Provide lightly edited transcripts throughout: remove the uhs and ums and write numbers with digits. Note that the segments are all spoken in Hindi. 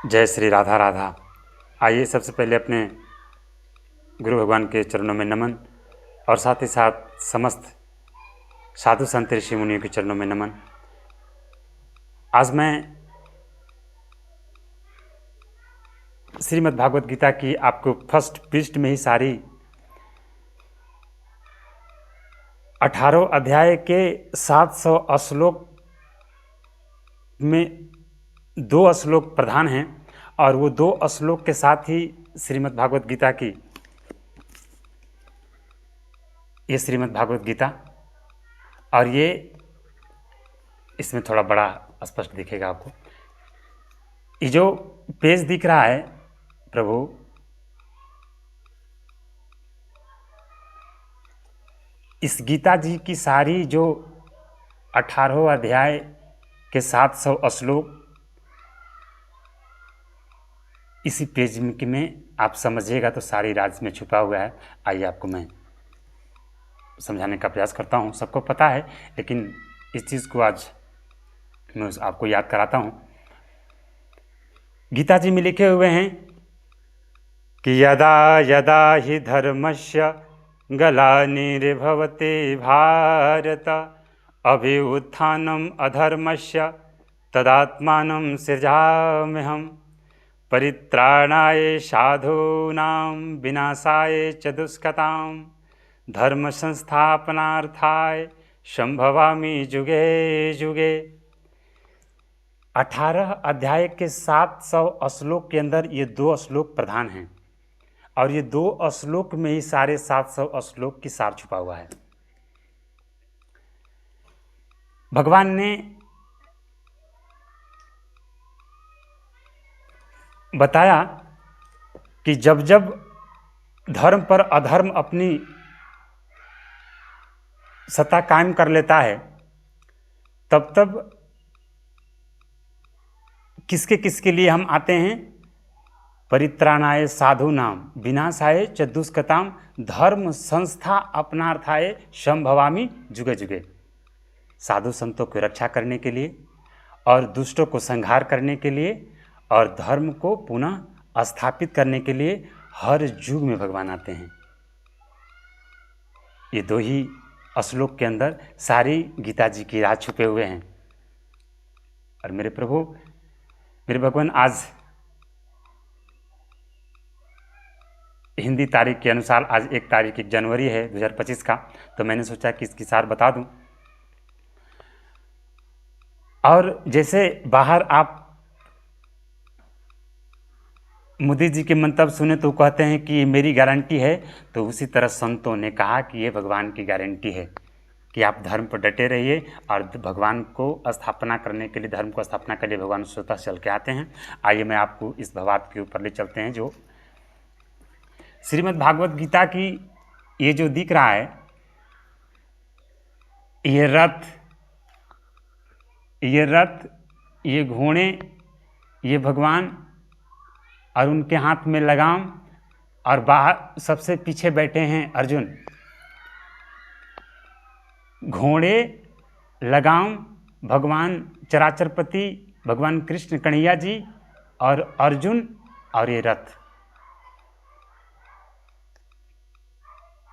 जय श्री राधा राधा। आइए सबसे पहले अपने गुरु भगवान के चरणों में नमन और साथ ही साथ समस्त साधु संत ऋषि मुनियों के चरणों में नमन। आज मैं श्रीमद् भागवत गीता की आपको फर्स्ट पृष्ठ में ही सारी 18 अध्याय के 700 श्लोक में 2 श्लोक प्रधान हैं और वो 2 श्लोक के साथ ही श्रीमद् भागवत गीता की ये श्रीमद् भागवत गीता और ये इसमें थोड़ा बड़ा स्पष्ट दिखेगा आपको। ये जो पेज दिख रहा है प्रभु, इस गीता जी की सारी जो 18 अध्याय के 700 श्लोक इसी पेज में आप समझिएगा तो सारी राज में छुपा हुआ है। आइए आपको मैं समझाने का प्रयास करता हूँ। सबको पता है लेकिन इस चीज़ को आज मैं आपको याद कराता हूँ। गीता जी में लिखे हुए हैं कि यदा यदा हि धर्मस्य ग्लानिर्भवति भारत अभ्युत्थानम् अधर्मस्य तदात्मानं सृजाम्यहम् परित्राणाय साधूनां विनाशाय च दुष्कृतां धर्म संस्थापनार्थाय संभवामि जुगे जुगे। 18 अध्याय के 700 श्लोक के अंदर ये 2 श्लोक प्रधान हैं और ये 2 श्लोक में ही सारे 700 श्लोक की सार छुपा हुआ है। भगवान ने बताया कि जब जब धर्म पर अधर्म अपनी सत्ता कायम कर लेता है तब तब किसके किसके लिए हम आते हैं? परित्राणाय साधूनाम विनाशाय च दुष्कृताम धर्म संस्था अपनार्थाय संभवामि जुगे जुगे। साधु संतों की रक्षा करने के लिए और दुष्टों को संहार करने के लिए और धर्म को पुनः स्थापित करने के लिए हर युग में भगवान आते हैं। ये 2 ही श्लोक के अंदर सारी गीता जी की राज छुपे हुए हैं। और मेरे प्रभु, मेरे भगवान, आज हिंदी तारीख के अनुसार आज 1 तारीख 1 जनवरी है 2025 का, तो मैंने सोचा कि इसकी सार बता दूं। और जैसे बाहर आप मोदी जी के मंतव्य सुने तो कहते हैं कि ये मेरी गारंटी है, तो उसी तरह संतों ने कहा कि ये भगवान की गारंटी है कि आप धर्म पर डटे रहिए और भगवान को स्थापना करने के लिए, धर्म को स्थापना के लिए भगवान स्वतः चल के आते हैं। आइए मैं आपको इस भावार्थ के ऊपर ले चलते हैं। जो श्रीमद् भागवत गीता की ये जो दिख रहा है, ये रथ, ये घोड़े, ये भगवान और उनके हाथ में लगाम और बाहर सबसे पीछे बैठे हैं अर्जुन। घोड़े, लगाम, भगवान चराचरपति, भगवान कृष्ण कन्हैया जी और अर्जुन और ये रथ।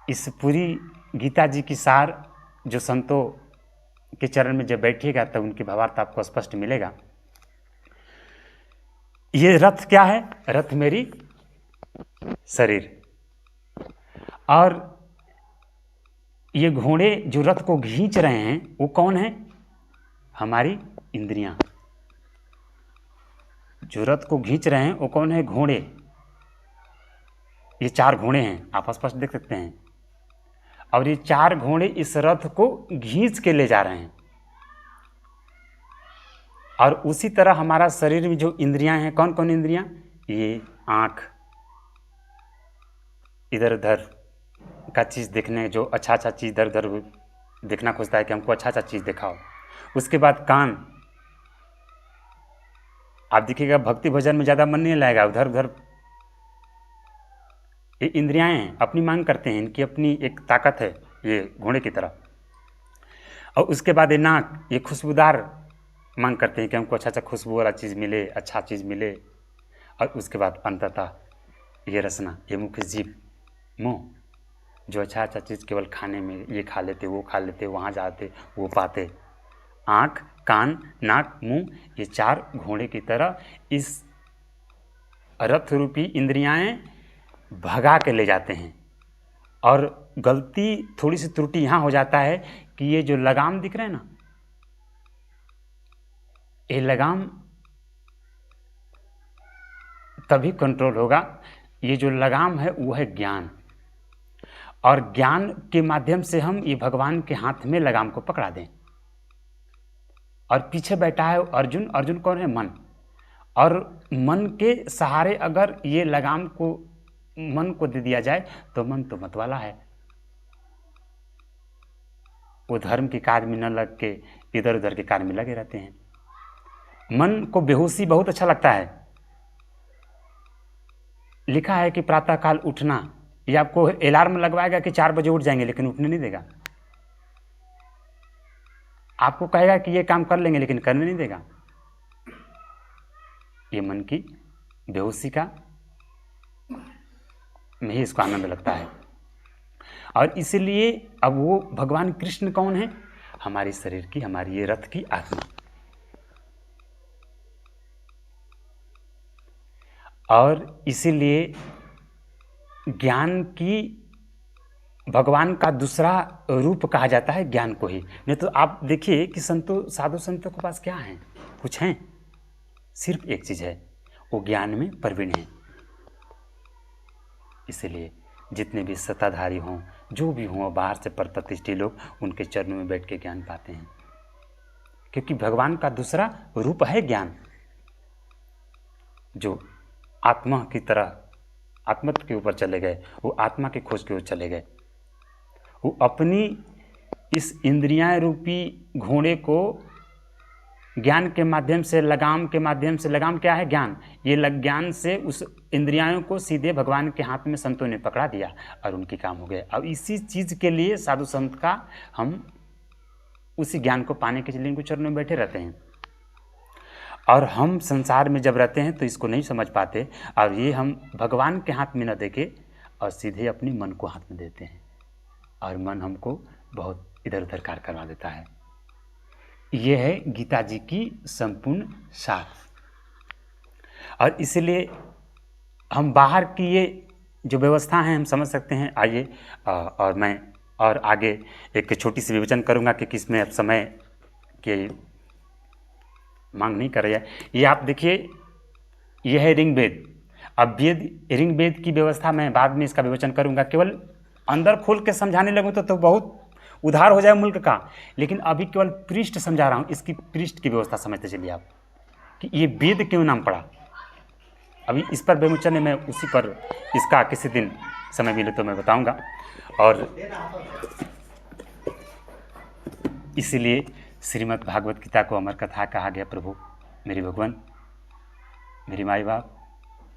इस पूरी गीता जी की सार जो संतों के चरण में जब बैठिएगा तब उनकी भावार्थ आपको स्पष्ट मिलेगा। ये रथ क्या है? रथ मेरी शरीर। और ये घोड़े जो रथ को खींच रहे हैं वो कौन है? हमारी इंद्रियां। जो रथ को खींच रहे हैं वो कौन है? घोड़े। ये 4 घोड़े हैं, आप स्पष्ट देख सकते हैं। और ये 4 घोड़े इस रथ को खींच के ले जा रहे हैं। और उसी तरह हमारा शरीर में जो इंद्रियां हैं, कौन कौन इंद्रियां? ये आँख, इधर उधर का चीज़ देखने, जो अच्छा चीज़ इधर उधर देखना खोजता है कि हमको अच्छा चीज़ दिखाओ। उसके बाद कान, आप देखिएगा भक्ति भजन में ज़्यादा मन नहीं लगेगा, उधर उधर। ये इंद्रियां हैं, अपनी मांग करते हैं, इनकी अपनी एक ताकत है ये घोड़े की तरह। और उसके बाद ये नाक, ये खुशबूदार मांग करते हैं कि हमको अच्छा खुशबू वाला चीज़ मिले, अच्छा चीज़ मिले। और उसके बाद अंततः ये रसना, ये मुख्य जीव, मुँह, जो अच्छा अच्छा चीज़ केवल खाने में, ये खा लेते, वो खा लेते, वहाँ जाते, वो पाते। आँख, कान, नाक, मुंह, ये 4 घोड़े की तरह इस रथ रूपी इंद्रियाएं भगा के ले जाते हैं। और गलती, थोड़ी सी त्रुटि यहाँ हो जाता है कि ये जो लगाम दिख रहे हैं ना, ये लगाम तभी कंट्रोल होगा, ये जो लगाम है वो है ज्ञान, और ज्ञान के माध्यम से हम ये भगवान के हाथ में लगाम को पकड़ा दें। और पीछे बैठा है अर्जुन। अर्जुन कौन है? मन। और मन के सहारे अगर ये लगाम को मन को दे दिया जाए तो मन तो मतवाला है, वो धर्म के कार्य में न लग के इधर उधर के कार्य में लगे रहते हैं। मन को बेहोशी बहुत अच्छा लगता है। लिखा है कि प्रातःकाल उठना, ये आपको अलार्म लगवाएगा कि 4 बजे उठ जाएंगे, लेकिन उठने नहीं देगा। आपको कहेगा कि ये काम कर लेंगे, लेकिन करने नहीं देगा। ये मन की बेहोशी का में ही इसको आनंद लगता है। और इसीलिए अब वो भगवान कृष्ण कौन है? हमारी शरीर की, हमारी ये रथ की आत्मा। और इसीलिए ज्ञान की, भगवान का दूसरा रूप कहा जाता है ज्ञान को ही। नहीं तो आप देखिए कि साधु संतों के पास क्या है? कुछ हैं? सिर्फ एक चीज़ है, वो ज्ञान में प्रवीण है। इसलिए जितने भी सत्ताधारी हों, जो भी हों, बाहर से प्रतिष्ठित लोग, उनके चरणों में बैठ के ज्ञान पाते हैं, क्योंकि भगवान का दूसरा रूप है ज्ञान, जो आत्मा की तरह आत्मत्व के ऊपर चले गए, वो आत्मा की खोज की ओर चले गए। वो अपनी इस इंद्रियां रूपी घोड़े को ज्ञान के माध्यम से, लगाम के माध्यम से, लगाम क्या है? ज्ञान। ये ज्ञान से उस इंद्रियों को सीधे भगवान के हाथ में संतों ने पकड़ा दिया और उनकी काम हो गए। अब इसी चीज़ के लिए साधु संत का, हम उसी ज्ञान को पाने के लिए इनको चरणों में बैठे रहते हैं। और हम संसार में जब रहते हैं तो इसको नहीं समझ पाते, और ये हम भगवान के हाथ में न देके और सीधे अपनी मन को हाथ में देते हैं, और मन हमको बहुत इधर उधर कार्य करवा देता है। ये है गीता जी की संपूर्ण सार। और इसलिए हम बाहर की ये जो व्यवस्था है हम समझ सकते हैं। आइए, और मैं और आगे एक छोटी सी विवेचन करूंगा कि किसमें अब समय के मांग नहीं कर रही है। ये आप देखिए, ये है ऋग्वेद। अब ऋग्वेद की व्यवस्था मैं बाद में इसका विवेचन करूंगा। केवल अंदर खोल के समझाने लगूँ तो बहुत उधार हो जाए मुल्क का, लेकिन अभी केवल पृष्ठ समझा रहा हूँ। इसकी पृष्ठ की व्यवस्था समझते चलिए आप कि ये वेद क्यों नाम पड़ा। अभी इस पर विवेचन है, मैं उसी पर इसका किसी दिन समय मिले तो मैं बताऊंगा। और इसीलिए श्रीमद् भागवत गीता को अमर कथा कहा गया। प्रभु मेरे भगवान, मेरी माई बाप,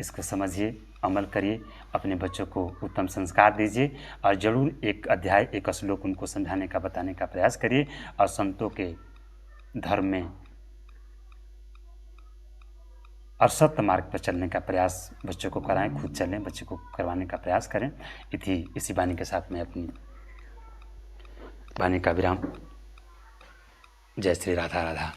इसको समझिए, अमल करिए, अपने बच्चों को उत्तम संस्कार दीजिए, और ज़रूर एक अध्याय, एक श्लोक उनको समझाने का, बताने का प्रयास करिए, और संतों के धर्म में और सत्य मार्ग पर चलने का प्रयास बच्चों को कराएं, खुद चलें, बच्चों को करवाने का प्रयास करें। इसी वाणी के साथ मैं अपनी वाणी का विराम। जय श्री राधा राधा।